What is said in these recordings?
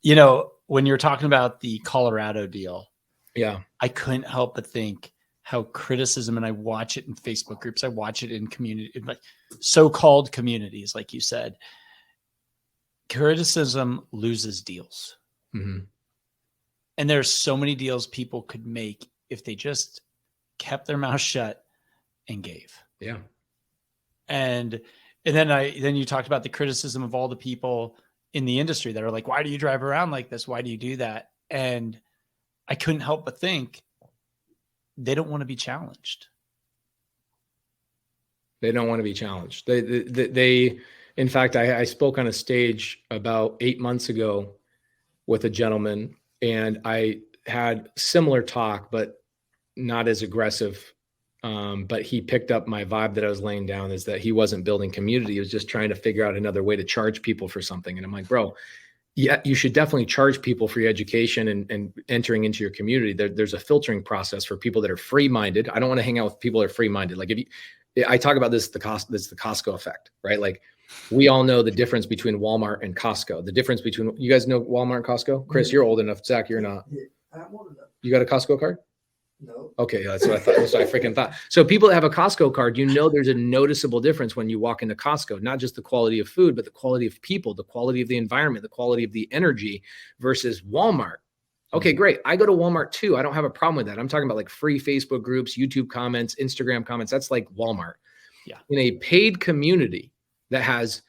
You know, when you're talking about the Colorado deal, Yeah. I couldn't help but think how criticism, and I watch it in Facebook groups, I watch it in community, like so-called communities, like you said, criticism loses deals. Mm-hmm. And there's so many deals people could make if they just kept their mouth shut and gave. Yeah. And then you talked about the criticism of all the people in the industry that are like, why do you drive around like this? Why do you do that? And I couldn't help but think they don't want to be challenged. They don't want to be challenged. They in fact, I spoke on a stage about 8 months ago with a gentleman, and I had similar talk, but not as aggressive. But he picked up my vibe that I was laying down, is that he wasn't building community. He was just trying to figure out another way to charge people for something. And I'm like, bro, yeah, you should definitely charge people for your education and entering into your community. There's a filtering process for people that are free-minded. I don't want to hang out with people that are free-minded. Like I talk about this, the Costco effect, right? Like we all know the difference between Walmart and Costco. The difference between, you guys know Walmart and Costco? Chris, you're old enough. Zach, you're not. You got a Costco card? No. Okay, that's what I thought. That's what I freaking thought. So people that have a Costco card, there's a noticeable difference when you walk into Costco, not just the quality of food, but the quality of people, the quality of the environment, the quality of the energy versus Walmart. Okay, great. I go to Walmart too. I don't have a problem with that. I'm talking about like free Facebook groups, YouTube comments, Instagram comments. That's like Walmart. Yeah. In a paid community that has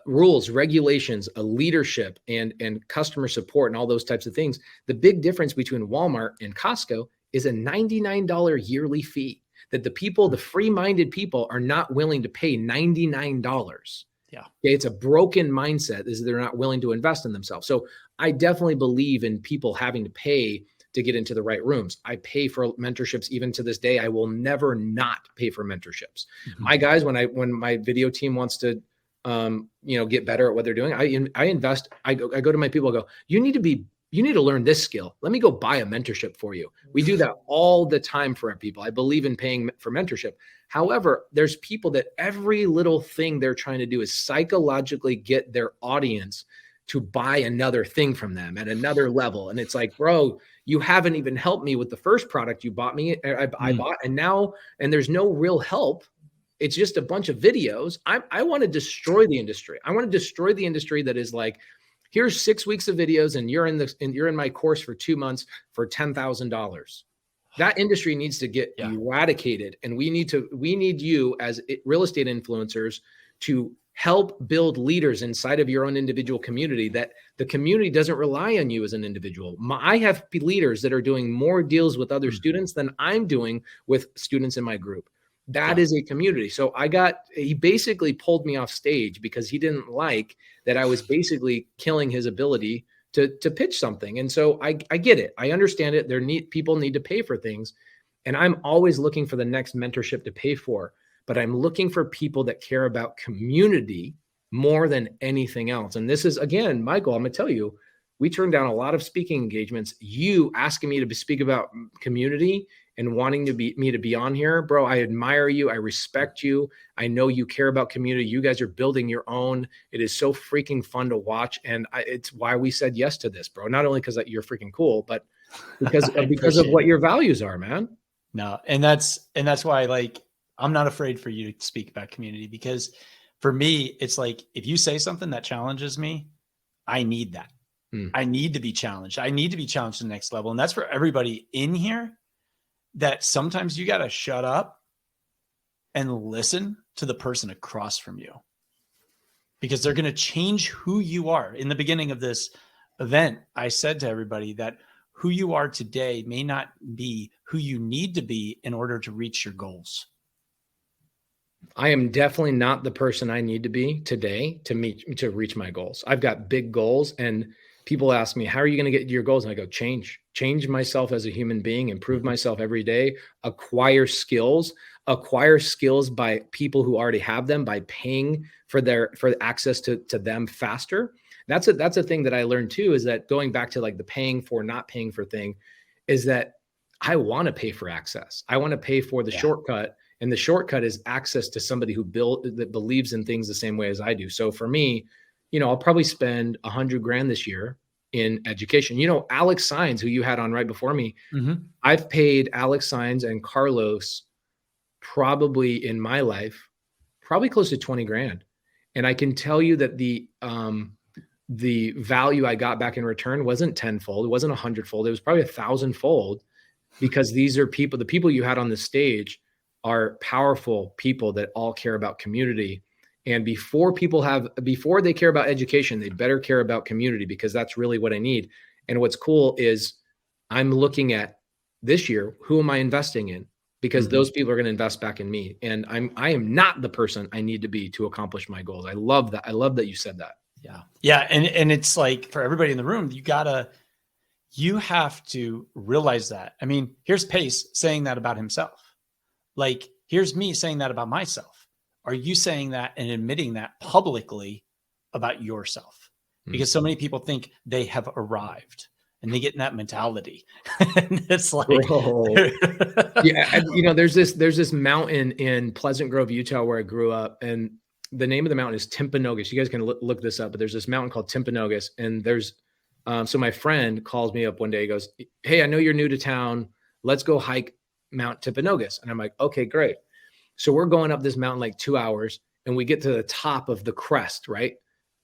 rules, regulations, a leadership, and customer support, and all those types of things, the big difference between Walmart and Costco is a $99 yearly fee that the free-minded people are not willing to pay $99. Yeah. Okay, it's a broken mindset, is they're not willing to invest in themselves. So I definitely believe in people having to pay to get into the right rooms. I pay for mentorships even to this day. I will never not pay for mentorships. Mm-hmm. My guys, when my video team wants to get better at what they're doing, I invest. I go to my people, I go, you need to learn this skill. Let me go buy a mentorship for you. We do that all the time for our people. I believe in paying for mentorship. However, there's people that every little thing they're trying to do is psychologically get their audience to buy another thing from them at another level. And it's like, bro, you haven't even helped me with the first product you bought me. I bought, and there's no real help. It's just a bunch of videos. I want to destroy the industry. I want to destroy the industry that is like, here's 6 weeks of videos, and you're in my course for 2 months for $10,000. That industry needs to get eradicated, and we need you as real estate influencers to help build leaders inside of your own individual community, that the community doesn't rely on you as an individual. I have leaders that are doing more deals with other students than I'm doing with students in my group. That is a community. So he basically pulled me off stage because he didn't like that I was basically killing his ability to pitch something. And so I get it. I understand it. People need to pay for things. And I'm always looking for the next mentorship to pay for, but I'm looking for people that care about community more than anything else. And this is, again, Michael, I'm going to tell you, we turned down a lot of speaking engagements. You asking me to speak about community and wanting me to be on here, bro, I admire you. I respect you. I know you care about community. You guys are building your own. It is so freaking fun to watch. And it's why we said yes to this, bro. Not only because you're freaking cool, but because of what your values are, man. No. And that's why, like, I'm not afraid for you to speak about community, because for me, it's like, if you say something that challenges me, I need that. I need to be challenged. I need to be challenged to the next level. And that's for everybody in here, that sometimes you got to shut up and listen to the person across from you, because they're going to change who you are. In the beginning of this event, I said to everybody that who you are today may not be who you need to be in order to reach your goals. I am definitely not the person I need to be today to reach my goals. I've got big goals, and people ask me, how are you going to get your goals? And I go, change myself as a human being, improve myself every day, acquire skills by people who already have them, by paying for access to them faster. That's a thing that I learned too, is that going back to like the paying for, not paying for thing, is that I want to pay for access. I want to pay for the shortcut. And the shortcut is access to somebody that believes in things the same way as I do. So for me, I'll probably spend $100,000 this year in education. You know, Alex Saenz, who you had on right before me, I've paid Alex Saenz and Carlos probably in my life, probably close to 20 grand. And I can tell you that the value I got back in return wasn't tenfold. It wasn't 100-fold. It was probably 1,000-fold, because these are people, the people you had on the stage are powerful people that all care about community. And before they care about education, they better care about community, because that's really what I need. And what's cool is I'm looking at this year, who am I investing in? Because those people are going to invest back in me. And I am not the person I need to be to accomplish my goals. I love that. I love that you said that. Yeah. Yeah. And it's like, for everybody in the room, you have to realize that. I mean, here's Pace saying that about himself. Like, here's me saying that about myself. Are you saying that and admitting that publicly about yourself? Because so many people think they have arrived, and they get in that mentality. And it's like, yeah, you know, there's this mountain in Pleasant Grove, Utah, where I grew up, and the name of the mountain is Timpanogos. You guys can look this up, but there's this mountain called Timpanogos, and there's so my friend calls me up one day. He goes, "Hey, I know you're new to town. Let's go hike Mount Timpanogos." And I'm like, "Okay, great." So we're going up this mountain like 2 hours, and we get to the top of the crest, right?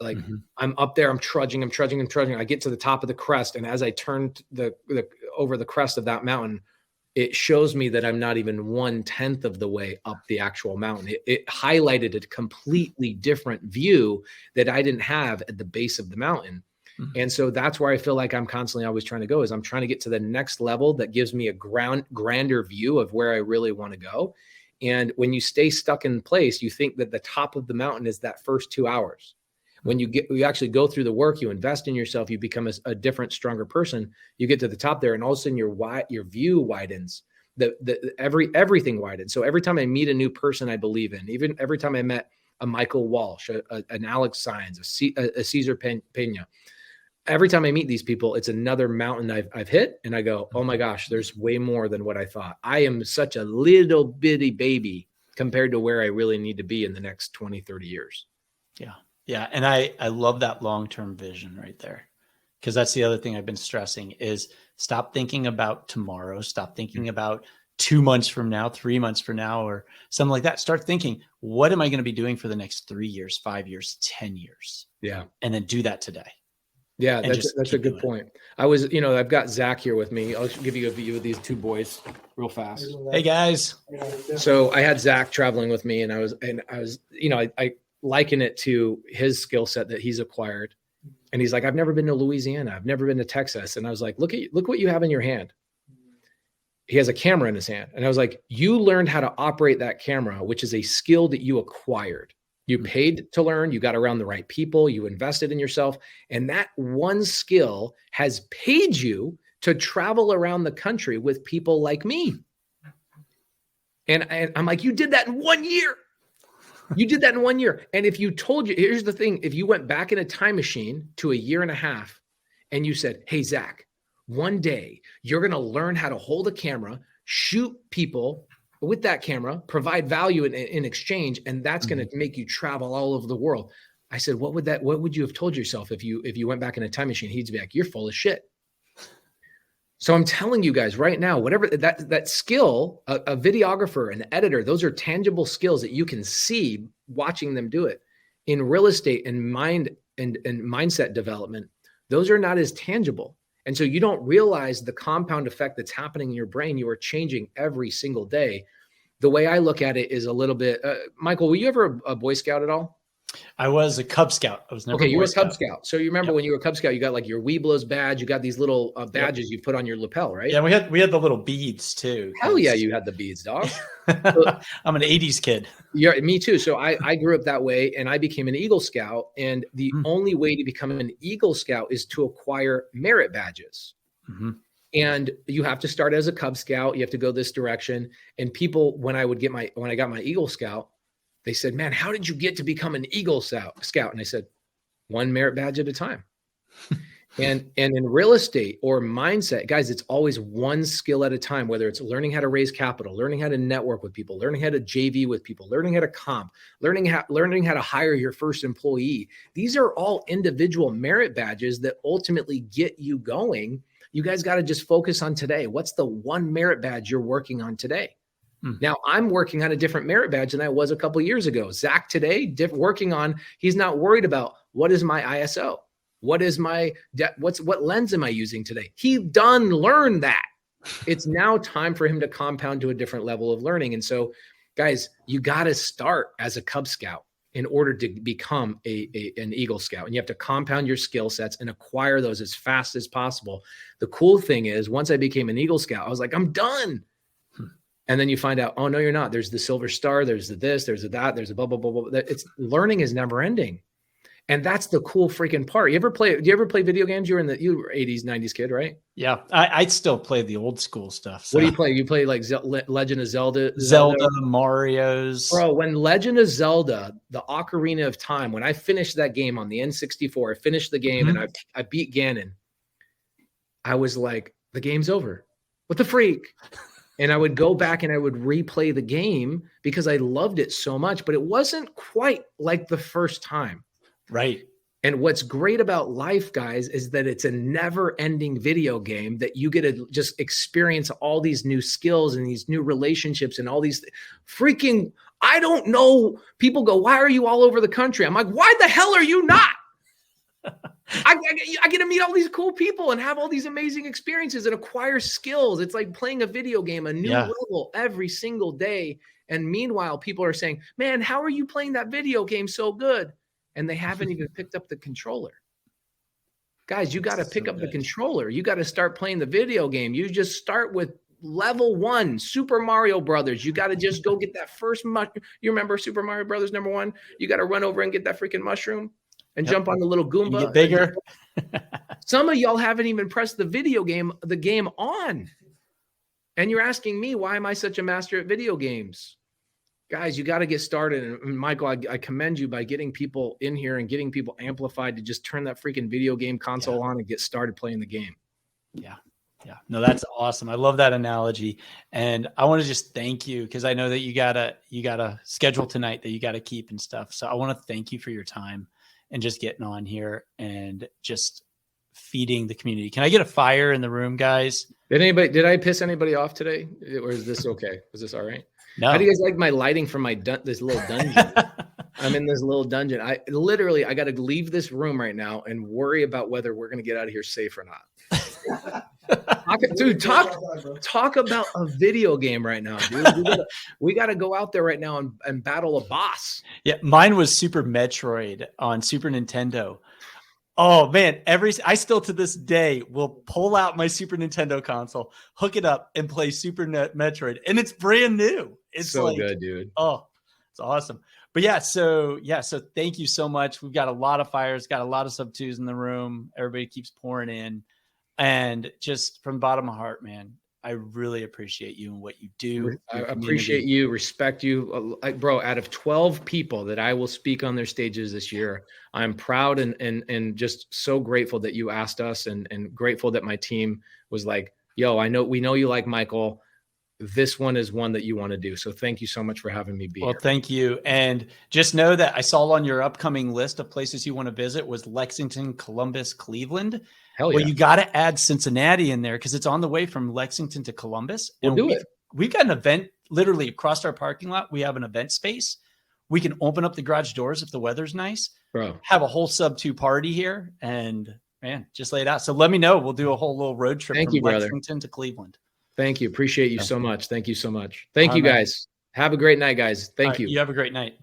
Like I'm up there, I'm trudging. I get to the top of the crest, and as I turn over the crest of that mountain, it shows me that I'm not even 1/10 of the way up the actual mountain. It highlighted a completely different view that I didn't have at the base of the mountain. And so that's where I feel like I'm constantly always trying to go, is I'm trying to get to the next level that gives me a grander view of where I really want to go. And when you stay stuck in place, you think that the top of the mountain is that first 2 hours. When you actually go through the work, you invest in yourself, you become a different, stronger person. You get to the top there, and all of a sudden your view widens. Everything widens. So every time I meet a new person I believe in, even every time I met a Michael Walsh, an Alex Saenz, a Cesar Pena, every time I meet these people, it's another mountain I've hit, and I go, oh my gosh, there's way more than what I thought. I am such a little bitty baby compared to where I really need to be in the next 20, 30 years. Yeah. Yeah. And I love that long-term vision right there, because that's the other thing I've been stressing is stop thinking about tomorrow. Stop thinking about 2 months from now, 3 months from now, or something like that. Start thinking, what am I going to be doing for the next 3 years, 5 years, 10 years? Yeah. And then do that today. Yeah, that's a good point. I've got Zach here with me. I'll give you a view of these two boys real fast. Hey guys. So I had Zach traveling with me, and I was, I liken it to his skill set that he's acquired. And he's like, I've never been to Louisiana. I've never been to Texas. And I was like, look what you have in your hand. He has a camera in his hand. And I was like, you learned how to operate that camera, which is a skill that you acquired. You paid to learn, you got around the right people, you invested in yourself. And that one skill has paid you to travel around the country with people like me. And I'm like, you did that in 1 year. You did that in 1 year. And if you here's the thing, if you went back in a time machine to 1.5 years and you said, hey, Zach, one day you're going to learn how to hold a camera, shoot people with that camera, provide value in exchange, and that's going to make you travel all over the world. I said, what would you have told yourself if you went back in a time machine? He'd be like, you're full of shit. So I'm telling you guys right now, whatever that skill, a videographer, an editor, those are tangible skills that you can see watching them do it. In real estate and mindset development, those are not as tangible. And so you don't realize the compound effect that's happening in your brain. You are changing every single day. The way I look at it is a little bit, Michael, were you ever a Boy Scout at all? I was a Cub Scout. I was never. Okay, you were a Cub Scout. So you remember when you were a Cub Scout, you got like your Weeblos badge. You got these little badges you put on your lapel, right? Yeah, we had the little beads too. Hell yeah, you had the beads, dog. I'm an 80s kid. Yeah, me too. So I grew up that way, and I became an Eagle Scout. And the only way to become an Eagle Scout is to acquire merit badges. And you have to start as a Cub Scout. You have to go this direction. And people, when I got my Eagle Scout, they said, man, how did you get to become an Eagle Scout? And I said, one merit badge at a time. And in real estate or mindset, guys, it's always one skill at a time, whether it's learning how to raise capital, learning how to network with people, learning how to JV with people, learning how to comp, learning how to hire your first employee. These are all individual merit badges that ultimately get you going. You guys got to just focus on today. What's the one merit badge you're working on today? Now, I'm working on a different merit badge than I was a couple of years ago. Zach today, working on, he's not worried about what is my ISO? What is my what lens am I using today? He learned that. It's now time for him to compound to a different level of learning. And so, guys, you got to start as a Cub Scout in order to become an Eagle Scout. And you have to compound your skill sets and acquire those as fast as possible. The cool thing is, once I became an Eagle Scout, I was like, I'm done. And then you find out, oh, no, you're not. There's the Silver Star. There's the this. There's the that. There's a blah, blah, blah, blah. It's learning is never ending. And that's the cool freaking part. Do you ever play video games? You were 80s, 90s kid, right? Yeah. I still play the old school stuff. So. What do you play? You play like Legend of Zelda? Mario's. Bro, when Legend of Zelda, the Ocarina of Time, when I finished that game on the N64, I finished the game and I beat Ganon. I was like, the game's over. What the freak? And I would go back and I would replay the game because I loved it so much, but it wasn't quite like the first time. Right. And what's great about life, guys, is that it's a never-ending video game that you get to just experience all these new skills and these new relationships and all these freaking, I don't know. People go, why are you all over the country? I'm like, why the hell are you not? I get to meet all these cool people and have all these amazing experiences and acquire skills. It's like playing a video game, a new level every single day. And meanwhile, people are saying, man, how are you playing that video game so good? And they haven't even picked up the controller. Guys, you got to pick up the controller. You got to start playing the video game. You just start with level 1, Super Mario Brothers. You got to just go get that first mushroom. You remember Super Mario Brothers #1? You got to run over and get that freaking mushroom and jump on the little Goomba. You get bigger. Some of y'all haven't even pressed the game on. And you're asking me, why am I such a master at video games? Guys, you got to get started. And Michael, I commend you by getting people in here and getting people amplified to just turn that freaking video game console on and get started playing the game. Yeah. Yeah. No, that's awesome. I love that analogy. And I want to just thank you because I know that you got a schedule tonight that you got to keep and stuff. So I want to thank you for your time and just getting on here and just feeding the community. Can I get a fire in the room, guys? Did I piss anybody off today? Or is this okay? Is this all right? No. How do you guys like my lighting from this little dungeon? I'm in this little dungeon. I got to leave this room right now and worry about whether we're going to get out of here safe or not. Talk about a video game right now, dude. We got to go out there right now and battle a boss. Yeah, mine was Super Metroid on Super Nintendo. Oh man, I still to this day will pull out my Super Nintendo console, hook it up, and play Super Metroid, and it's brand new. It's so good, dude. Oh, it's awesome. But so thank you so much. We've got a lot of fires, got a lot of sub 2s in the room. Everybody keeps pouring in, and just from the bottom of my heart, man, I really appreciate you and what you do. I appreciate you, respect you. Bro, out of 12 people that I will speak on their stages this year, I'm proud and just so grateful that you asked us and grateful that my team was like, yo, we know you like Michael. This one is one that you want to do. So thank you so much for having me be here. Thank you. And just know that I saw on your upcoming list of places you want to visit was Lexington, Columbus, Cleveland. Hell yeah. Well, you got to add Cincinnati in there because it's on the way from Lexington to Columbus. We'll do it. We've got an event literally across our parking lot. We have an event space. We can open up the garage doors if the weather's nice. Bro, have a whole sub 2 party here and man, just lay it out. So let me know. We'll do a whole little road trip from Lexington to Cleveland. Thank you. Appreciate you so much. Thank you so much. Thank you guys. Have a great night, guys. Thank you. You have a great night.